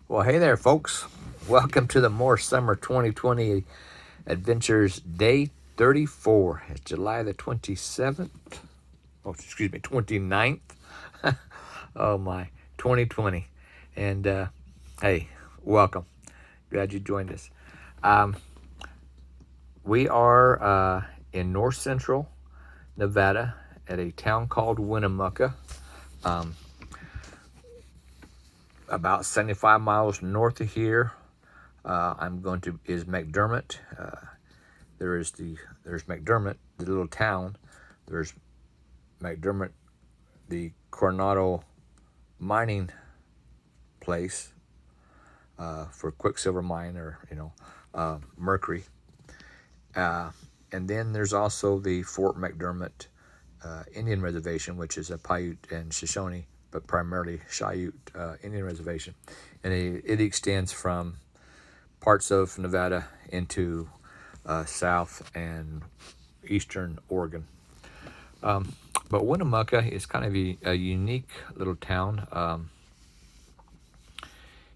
Well, hey there, folks. Welcome to the More Summer 2020 Adventures Day 34. It's July the 27th. Oh, excuse me, 29th. Oh, my, 2020. And hey, welcome. Glad you joined us. Um, we are in north central Nevada at a town called Winnemucca, about 75 miles north of here. Is McDermott. There's McDermott, the little town. There's McDermott, the Coronado mining place for quicksilver mine or mercury. And then there's also the Fort McDermott Indian Reservation, which is a Paiute and Shoshone, but primarily Shaiute Indian Reservation, and it extends from parts of Nevada into south and eastern Oregon. But Winnemucca is kind of a unique little town.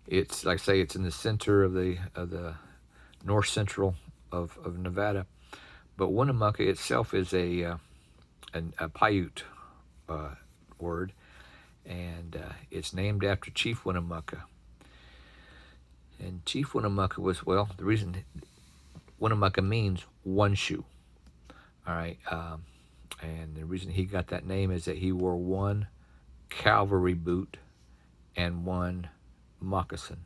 It's like I say, it's in the center of the north central of Nevada. But Winnemucca itself is a Paiute word, and it's named after Chief Winnemucca. And Chief Winnemucca was, well, the reason Winnemucca means one shoe. All right. And the reason he got that name is that he wore one cavalry boot and one moccasin,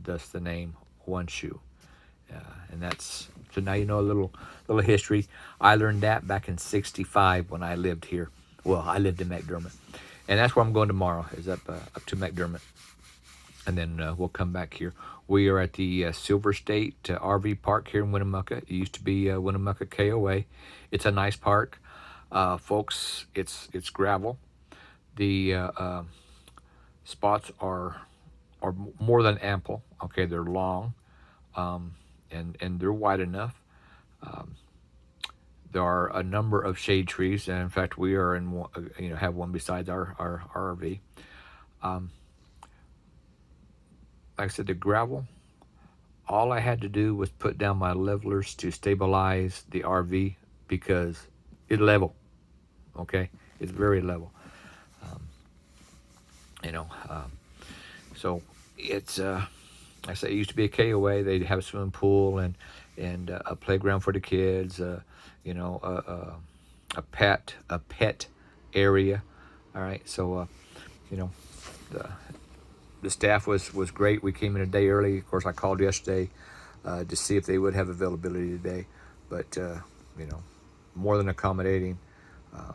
thus the name One Shoe. And that's, so now you know a little history. I learned that back in '65 when I lived here. Well, I lived in McDermott, and that's where I'm going tomorrow, is up to McDermott, and then we'll come back here. We are at the Silver State RV Park here in Winnemucca. It used to be Winnemucca KOA. It's a nice park, folks. It's gravel. The spots are more than ample. Okay, they're long, and they're wide enough. There are a number of shade trees, and in fact, we are in have one besides our RV. Like I said, the gravel. All I had to do was put down my levelers to stabilize the RV because it's level. Okay, it's very level. Um, you know, so it's like I say, it used to be a KOA. They'd have a swimming pool and a playground for the kids. A pet area. All right, so you know, the the staff was great. We came in a day early. Of course, I called yesterday to see if they would have availability today, but more than accommodating. Um,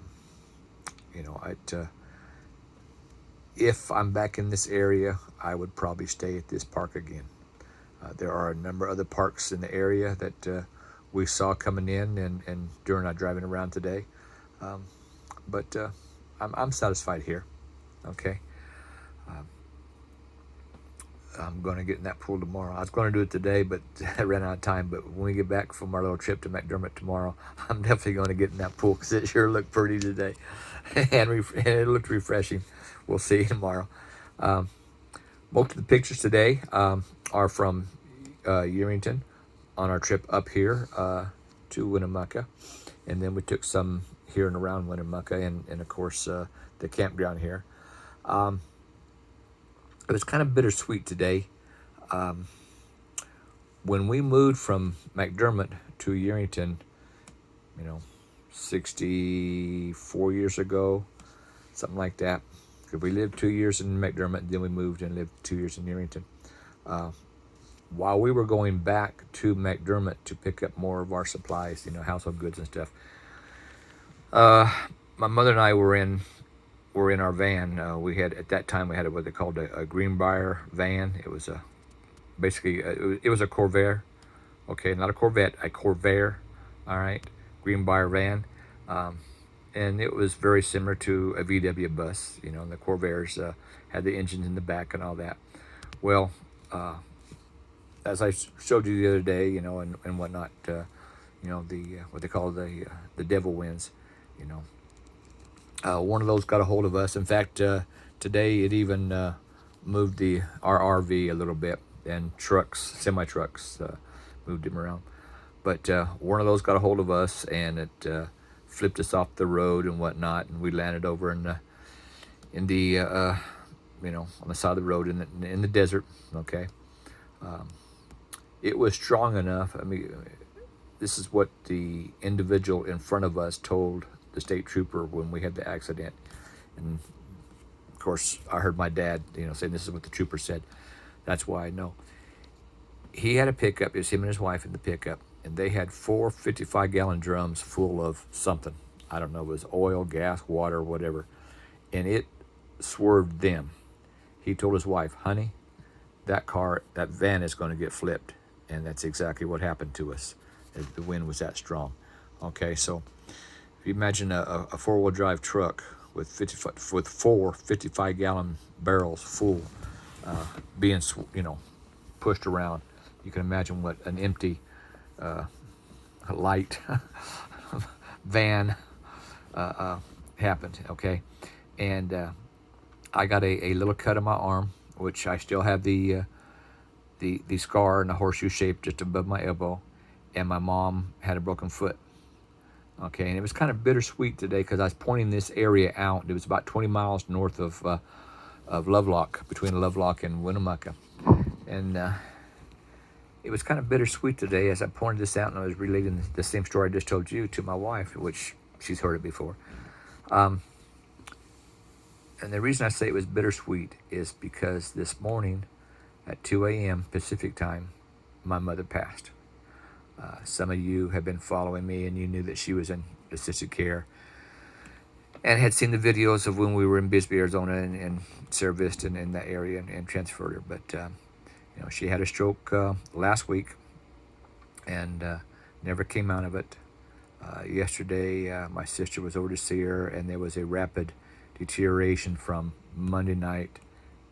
if I'm back in this area, I would probably stay at this park again. There are a number of other parks in the area that we saw coming in and during our driving around today, but I'm satisfied here. Okay. Um, I'm going to get in that pool tomorrow. I was going to do it today, but I ran out of time. But when we get back from our little trip to McDermott tomorrow, I'm definitely going to get in that pool because it sure looked pretty today. And it looked refreshing. We'll see you tomorrow. Um, Most of the pictures today are from Yerington on our trip up here to Winnemucca. And then we took some here and around Winnemucca and of course, the campground here. It was kind of bittersweet today. When we moved from McDermott to Yerington, 64 years ago, something like that. Because we lived 2 years in McDermott, and then we moved and lived 2 years in Yerington. While we were going back to McDermott to pick up more of our supplies, household goods and stuff, my mother and I were in our van. We had at that time we had what they called a Greenbrier van. It was it was a Corvair. Okay, not a Corvette, a Corvair. All right, Greenbrier van. And it was very similar to a VW bus. And the Corvairs had the engines in the back and all that. Well, as I showed you the other day, and whatnot, what they call the devil winds. One of those got a hold of us. In fact, today it even moved our RV a little bit, and semi trucks, moved him around. But one of those got a hold of us, and it flipped us off the road and whatnot, and we landed over in the on the side of the road in the desert. Okay, it was strong enough. I mean, this is what the individual in front of us told the state trooper when we had the accident, and of course I heard my dad, saying this is what the trooper said. That's why I know. He had a pickup. It was him and his wife in the pickup, and they had 4 55-gallon drums full of something. I don't know. It was oil, gas, water, whatever, and it swerved them. He told his wife, "Honey, that van is going to get flipped," and that's exactly what happened to us. The wind was that strong. Okay, so if you imagine a four-wheel drive truck with 4 55-gallon barrels full, being pushed around, you can imagine what an empty light van happened. Okay, and I got a little cut on my arm, which I still have the scar in a horseshoe shape just above my elbow, and my mom had a broken foot. Okay, and it was kind of bittersweet today because I was pointing this area out. It was about 20 miles north of Lovelock, between Lovelock and Winnemucca, and it was kind of bittersweet today as I pointed this out, and I was relating the same story I just told you to my wife, which she's heard it before. And the reason I say it was bittersweet is because this morning at 2 a.m. Pacific time, my mother passed. Some of you have been following me, and you knew that she was in assisted care and had seen the videos of when we were in Bisbee, Arizona, and serviced in that area and transferred her. But she had a stroke last week and never came out of it. Yesterday, my sister was over to see her, and there was a rapid deterioration from Monday night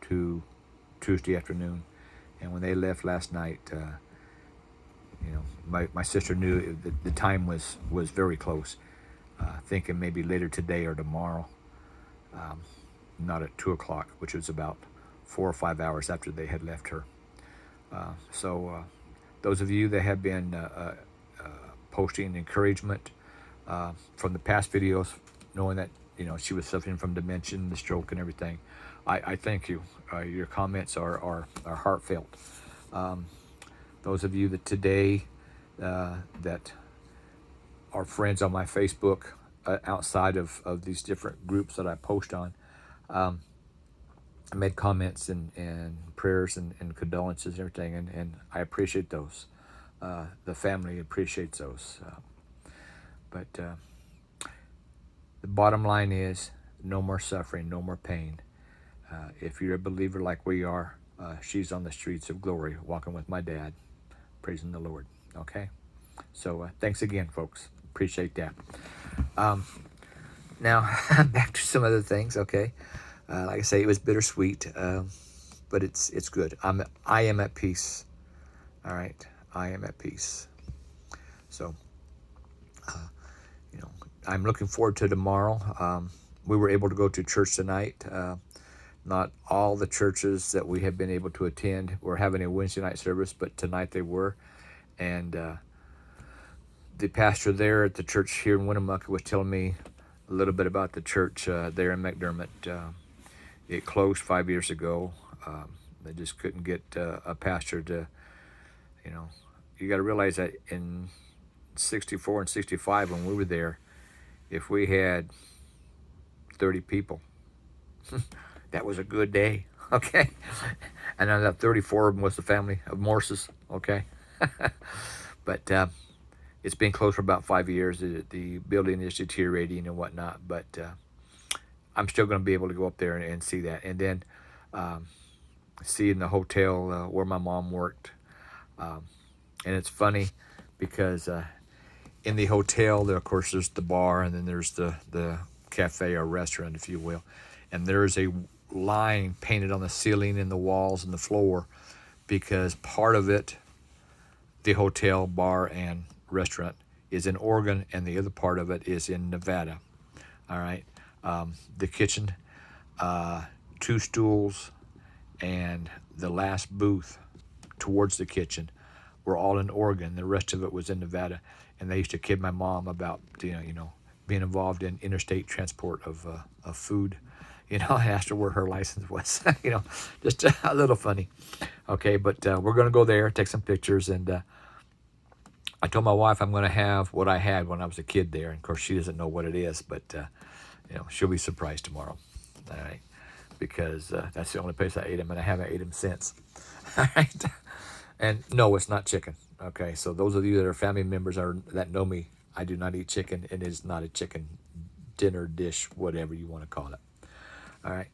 to Tuesday afternoon. And when they left last night, my sister knew the time was very close, thinking maybe later today or tomorrow, not at 2 o'clock, which was about 4 or 5 hours after they had left her. So those of you that have been posting encouragement from the past videos, knowing that she was suffering from dementia, the stroke, and everything, I thank you. Your comments are heartfelt. Those of you that today that are friends on my Facebook, outside of these different groups that I post on, I made comments and prayers and condolences and everything, and I appreciate those. The family appreciates those. But the bottom line is no more suffering, no more pain. If you're a believer like we are, she's on the streets of glory, walking with my dad, praising the Lord. Okay? So thanks again, folks. Appreciate that. Now, back to some other things, okay? Like I say, it was bittersweet, but it's good. I am at peace. All right? I am at peace. So, I'm looking forward to tomorrow. We were able to go to church tonight. Not all the churches that we have been able to attend were having a Wednesday night service, but tonight they were. And the pastor there at the church here in Winnemucca was telling me a little bit about the church there in McDermott. It closed 5 years ago. They just couldn't get a pastor to, you got to realize that in 64 and 65 when we were there, if we had 30 people, that was a good day, okay? And then that 34 of them was the family of Morses, okay? But it's been closed for about 5 years. The building is deteriorating and whatnot, but I'm still going to be able to go up there and see that. And then see in the hotel where my mom worked. And it's funny because in the hotel, there, of course, there's the bar, and then there's the cafe or restaurant, if you will. And there's a line painted on the ceiling and the walls and the floor because part of it, the hotel, bar, and restaurant, is in Oregon, and the other part of it is in Nevada. All right. The kitchen, 2 stools, and the last booth towards the kitchen were all in Oregon. The rest of it was in Nevada, and they used to kid my mom about being involved in interstate transport of food. I asked her where her license was. Just a little funny. Okay, but we're gonna go there, take some pictures, and I told my wife I'm gonna have what I had when I was a kid there. And of course, she doesn't know what it is, but she'll be surprised tomorrow. All right, because that's the only place I ate them, and I haven't ate them since. All right, and no, it's not chicken. Okay, so those of you that are family members that know me, I do not eat chicken. It is not a chicken dinner dish, whatever you want to call it. All right,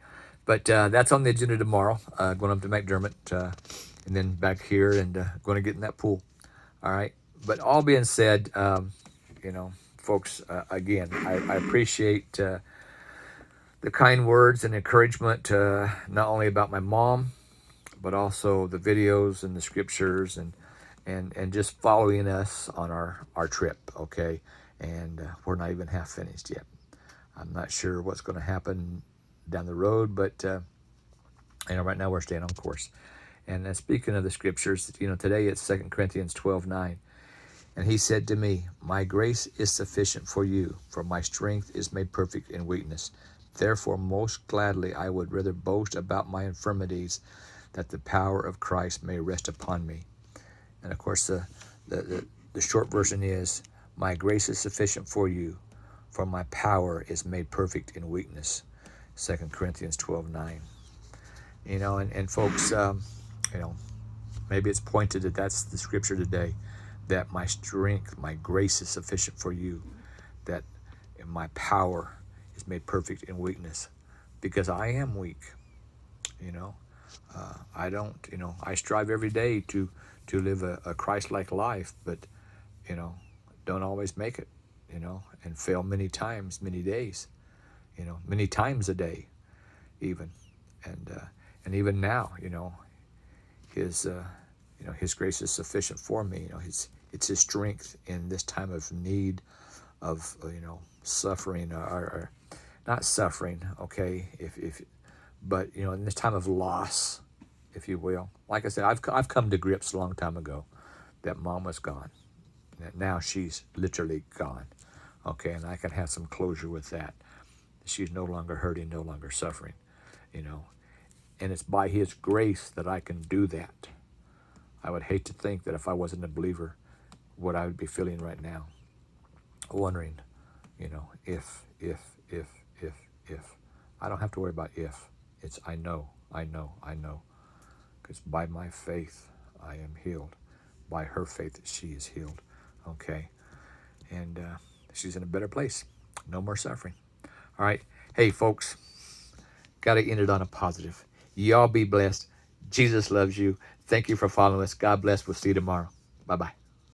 but that's on the agenda tomorrow. Going up to McDermott, and then back here, and going to get in that pool. All right, but all being said, folks, again, I appreciate the kind words and encouragement, not only about my mom, but also the videos and the scriptures, and just following us on our trip. Okay, and we're not even half finished yet. I'm not sure what's going to happen down the road, but right now we're staying on course. And speaking of the scriptures, today it's 2 Corinthians 12:9. And he said to me, my grace is sufficient for you, for my strength is made perfect in weakness. Therefore, most gladly I would rather boast about my infirmities, that the power of Christ may rest upon me. And of course, the short version is, my grace is sufficient for you, for my power is made perfect in weakness. 2 Corinthians 12:9. And folks, maybe it's pointed that that's the scripture today, that my strength, my grace is sufficient for you, that my power is made perfect in weakness, because I am weak. I don't, I strive every day to live a Christ-like life, but, don't always make it, and fail many times, many days, many times a day, even. And even now, his grace is sufficient for me. It's his strength in this time of need, of suffering, or not suffering. Okay, but in this time of loss, if you will. Like I said, I've come to grips a long time ago that Mom was gone. That now she's literally gone. Okay, and I can have some closure with that. She's no longer hurting, no longer suffering. And it's by his grace that I can do that. I would hate to think that if I wasn't a believer, what I would be feeling right now, wondering, if. I don't have to worry about if. It's I know. Because by my faith, I am healed. By her faith, she is healed. Okay? And she's in a better place. No more suffering. All right. Hey, folks, got to end it on a positive. Y'all be blessed. Jesus loves you. Thank you for following us. God bless. We'll see you tomorrow. Bye-bye.